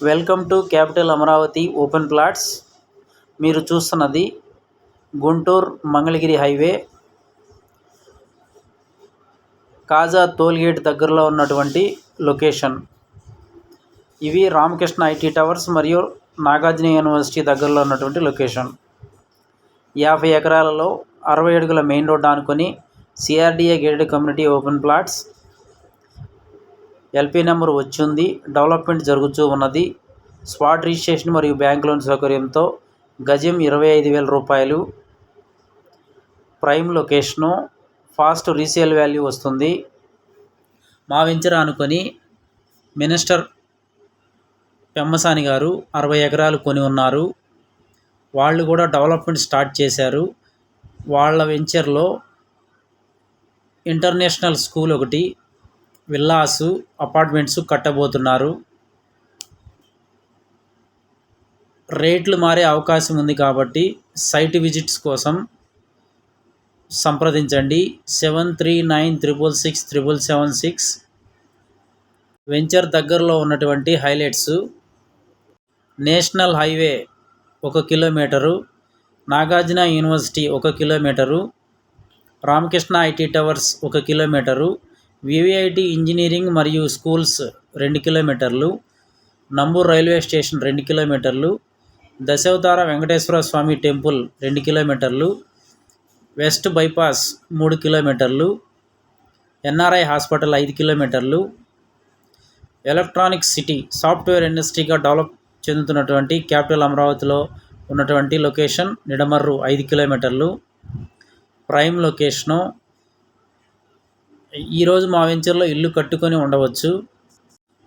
Welcome to capital Amaravati open plots. మీరు చూస్తున్నది Guntur Mangalagiri highway కాజా tollgate దగ్గరలో ఉన్నటువంటి లొకేషన్. ఇవి రామకృష్ణ ఐటీ టవర్స్ మరియు నాగార్జున యూనివర్సిటీ దగ్గరలో ఉన్నటువంటి లొకేషన్. 50 ఎకరాలలో 60 అడుగుల మెయిన్ రోడ్ ఆనుకొని CRDA gated community open plots. LP number వచ్చింది. డెవలప్మెంట్ జరుగుతూ ఉన్నది. స్పాట్ రిజిస్ట్రేషన్ మరియు బ్యాంక్ లోన్ సౌకర్యంతో గజం 25,000 రూపాయలు. Prime location, fast resale value వస్తుంది. మా వెంచర్ అనుకొని మినిస్టర్ పెమ్మసాని గారు 60 ఎకరాలు కొని ఉన్నారు. వాళ్ళు కూడా డెవలప్మెంట్ స్టార్ట్ చేశారు. వాళ్ళ వెంచర్లో ఇంటర్నేషనల్ స్కూల్ ఒకటి, విల్లాసు, అపార్ట్మెంట్స్ కట్టబోతున్నారు. రేట్లు మారే అవకాశం ఉంది కాబట్టి సైట్ విజిట్స్ కోసం సంప్రదించండి 7396667776. వెంచర్ దగ్గరలో ఉన్నటువంటి highlights: national highway 1 kilometre, Nagarjuna university 1 kilometre, Ramakrishna IT towers 1 kilometre, VVIT engineering మరియు స్కూల్స్ 2 కిలోమీటర్లు, నంబూరు రైల్వే స్టేషన్ 2 కిలోమీటర్లు, దశావతార వెంకటేశ్వర స్వామి టెంపుల్ 2 కిలోమీటర్లు, వెస్ట్ బైపాస్ 3 కిలోమీటర్లు, ఎన్ఆర్ఐ హాస్పిటల్ 5 కిలోమీటర్లు. ఎలక్ట్రానిక్ సిటీ, సాఫ్ట్వేర్ ఇండస్ట్రీగా డెవలప్ చెందుతున్నటువంటి క్యాపిటల్ అమరావతిలో ఉన్నటువంటి లొకేషన్ నిడమర్రు 5 కిలోమీటర్లు. Prime location. ఈరోజు మా వెంచర్లో ఇల్లు కట్టుకొని ఉండవచ్చు.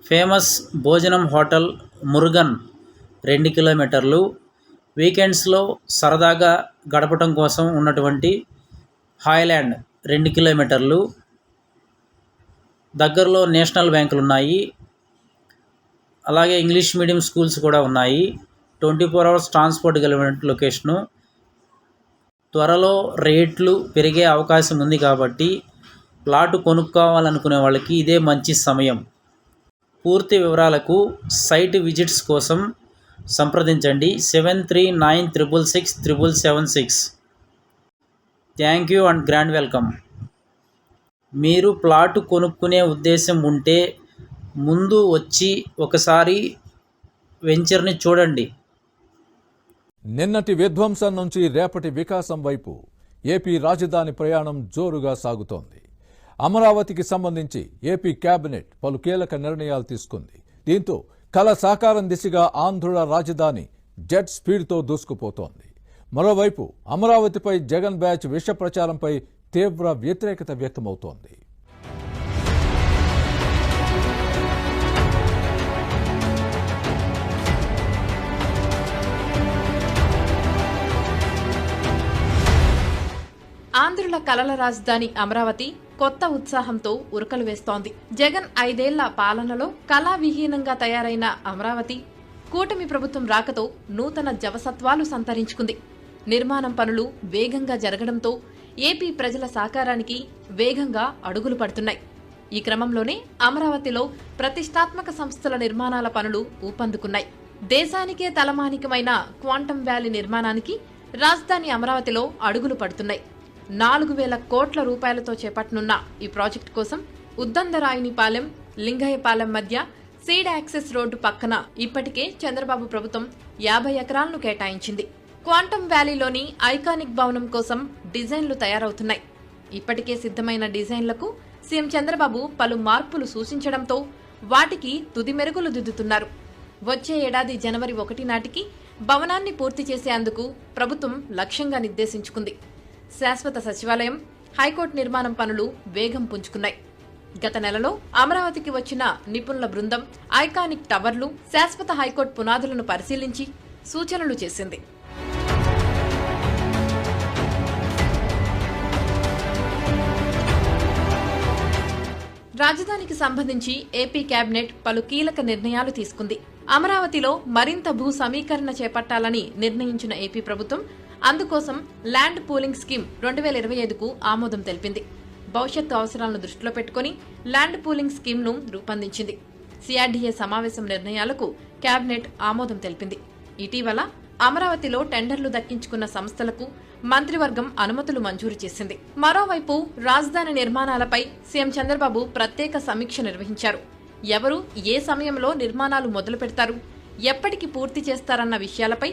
ఫేమస్ భోజనం హోటల్ మురుగన్ 2 కిలోమీటర్లు. వీకెండ్స్లో సరదాగా గడపటం కోసం ఉన్నటువంటి హాయ్లాండ్ 2 కిలోమీటర్లు. దగ్గరలో నేషనల్ బ్యాంకులు ఉన్నాయి. అలాగే ఇంగ్లీష్ మీడియం స్కూల్స్ కూడా ఉన్నాయి. 24 అవర్స్ ట్రాన్స్పోర్ట్ కలిగిన లొకేషను. త్వరలో రేట్లు పెరిగే అవకాశం ఉంది కాబట్టి ప్లాటు కొనుక్కోవాలనుకునే వాళ్ళకి ఇదే మంచి సమయం. పూర్తి వివరాలకు సైట్ విజిట్స్ కోసం సంప్రదించండి 7396667776. Thank you and grand welcome. మీరు ప్లాటు కొనుక్కునే ఉద్దేశం ఉంటే ముందు వచ్చి ఒకసారి వెంచర్ని చూడండి. నిన్నటి విధ్వంసం నుంచి రేపటి వికాసం వైపు ఏపీ రాజధాని ప్రయాణం జోరుగా సాగుతోంది. అమరావతికి సంబంధించి ఏపీ కేబినెట్ పలు కీలక నిర్ణయాలు తీసుకుంది. దీంతో కల సాకారం దిశగా ఆంధ్రుల రాజధాని జెట్ స్పీడ్తో దూసుకుపోతోంది. మరోవైపు అమరావతిపై జగన్ బ్యాచ్ విష ప్రచారంపై తీవ్ర వ్యతిరేకత వ్యక్తమవుతోంది. ఆంధ్రుల కలల రాజధాని అమరావతి కొత్త ఉత్సాహంతో ఉరకలు వేస్తోంది. జగన్ 5 ఏళ్ల పాలనలో కళావిహీనంగా తయారైన అమరావతి కూటమి ప్రభుత్వం రాకతో నూతన జవసత్వాలు సంతరించుకుంది. నిర్మాణం పనులు వేగంగా జరగడంతో ఏపీ ప్రజల సహకారానికి వేగంగా అడుగులు పడుతున్నాయి. ఈ క్రమంలోనే అమరావతిలో ప్రతిష్టాత్మక సంస్థల నిర్మాణాల పనులు ఊపందుకున్నాయి. దేశానికే తలమానికమైన క్వాంటమ్ వ్యాలీ నిర్మాణానికి రాజధాని అమరావతిలో అడుగులు పడుతున్నాయి. 4,000 కోట్ల రూపాయలతో చేపట్టనున్న ఈ ప్రాజెక్టు కోసం ఉద్దండరాయునిపాలెం, లింగయ్యపాలెం మధ్య సీడ్ యాక్సెస్ రోడ్డు పక్కన ఇప్పటికే చంద్రబాబు ప్రభుత్వం 50 ఎకరాలను కేటాయించింది. క్వాంటమ్ వ్యాలీలోని ఐకానిక్ భవనం కోసం డిజైన్లు తయారవుతున్నాయి. ఇప్పటికే సిద్ధమైన డిజైన్లకు సీఎం చంద్రబాబు పలు మార్పులు సూచించడంతో వాటికి తుది మెరుగులు దిద్దుతున్నారు. వచ్చే ఏడాది జనవరి 1 నాటికి భవనాన్ని పూర్తి చేసేందుకు ప్రభుత్వం లక్ష్యంగా నిర్దేశించుకుంది. శాశ్వత సచివాలయం, హైకోర్టు నిర్మాణం పనులు వేగం పుంజుకున్నాయి. గత నెలలో అమరావతికి వచ్చిన నిపుణుల బృందం ఐకానిక్ టవర్లు, శాశ్వత హైకోర్టు పునాదులను పరిశీలించి సూచనలు చేసింది. రాజధానికి సంబంధించి ఏపీ కేబినెట్ పలు కీలక నిర్ణయాలు తీసుకుంది. అమరావతిలో మరింత భూ సమీకరణ చేపట్టాలని నిర్ణయించిన ఏపీ ప్రభుత్వం అందుకోసం ల్యాండ్ పూలింగ్ స్కీమ్ 2025కు ఆమోదం తెలిపింది. భవిష్యత్తు అవసరాలను దృష్టిలో పెట్టుకుని ల్యాండ్ పూలింగ్ స్కీమ్ను రూపొందించింది. సిఆర్డీఏ సమావేశం నిర్ణయాలకు కేబినెట్ ఆమోదం తెలిపింది. ఇటీవల అమరావతిలో టెండర్లు దక్కించుకున్న సంస్థలకు మంత్రివర్గం అనుమతులు మంజూరు చేసింది. మరోవైపు రాజధాని నిర్మాణాలపై సీఎం చంద్రబాబు ప్రత్యేక సమీక్ష నిర్వహించారు. ఎవరు ఏ సమయంలో నిర్మాణాలు మొదలు పెడతారు, ఎప్పటికి పూర్తి చేస్తారన్న విషయాలపై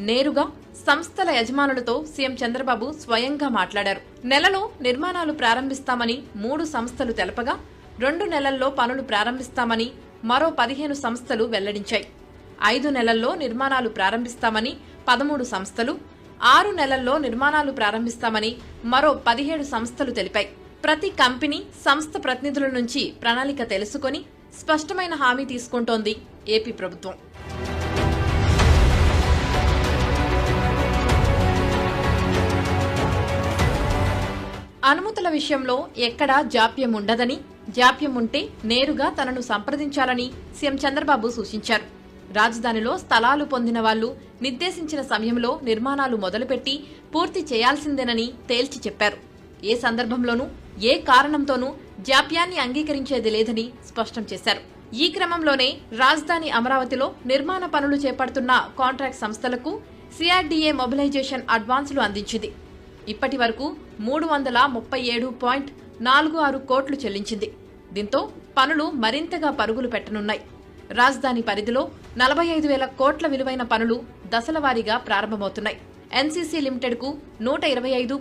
నేరుగా సంస్థల యజమానులతో సీఎం చంద్రబాబు స్వయంగా మాట్లాడారు. నెలలో నిర్మాణాలు ప్రారంభిస్తామని 3 సంస్థలు తెలపగా 2 నెలల్లో పనులు ప్రారంభిస్తామని మరో 15 సంస్థలు వెల్లడించాయి. 5 నెలల్లో నిర్మాణాలు ప్రారంభిస్తామని 13 సంస్థలు, 6 నెలల్లో నిర్మాణాలు ప్రారంభిస్తామని మరో 17 సంస్థలు తెలిపాయి. ప్రతి కంపెనీ, సంస్థ ప్రతినిధుల నుంచి ప్రణాళిక తెలుసుకొని స్పష్టమైన హామీ తీసుకుంటోంది ఏపీ ప్రభుత్వం. అనుమతుల విషయంలో ఎక్కడా జాప్యం ఉండదని, జాప్యం ఉంటే నేరుగా తనను సంప్రదించాలని సీఎం చంద్రబాబు సూచించారు. రాజధానిలో స్థలాలు పొందిన వాళ్లు నిర్దేశించిన సమయంలో నిర్మాణాలు మొదలుపెట్టి పూర్తి చేయాల్సిందేనని తేల్చి చెప్పారు. ఏ సందర్భంలోనూ ఏ కారణంతోనూ జాప్యాన్ని అంగీకరించేది లేదని స్పష్టం చేశారు. ఈ క్రమంలోనే రాజధాని అమరావతిలో నిర్మాణ పనులు చేపడుతున్న కాంట్రాక్ట్ సంస్థలకు సిఆర్డీఏ మొబిలైజేషన్ అడ్వాన్సులు అందించింది. ఇప్పటి వరకు 337.46 కోట్లు చెల్లించింది. దీంతో పనులు మరింతగా పరుగులు పెట్టనున్నాయి. రాజధాని పరిధిలో 45,000 కోట్ల విలువైన పనులు దశలవారీగా ప్రారంభమవుతున్నాయి. ఎన్సీసీ లిమిటెడ్కు 125.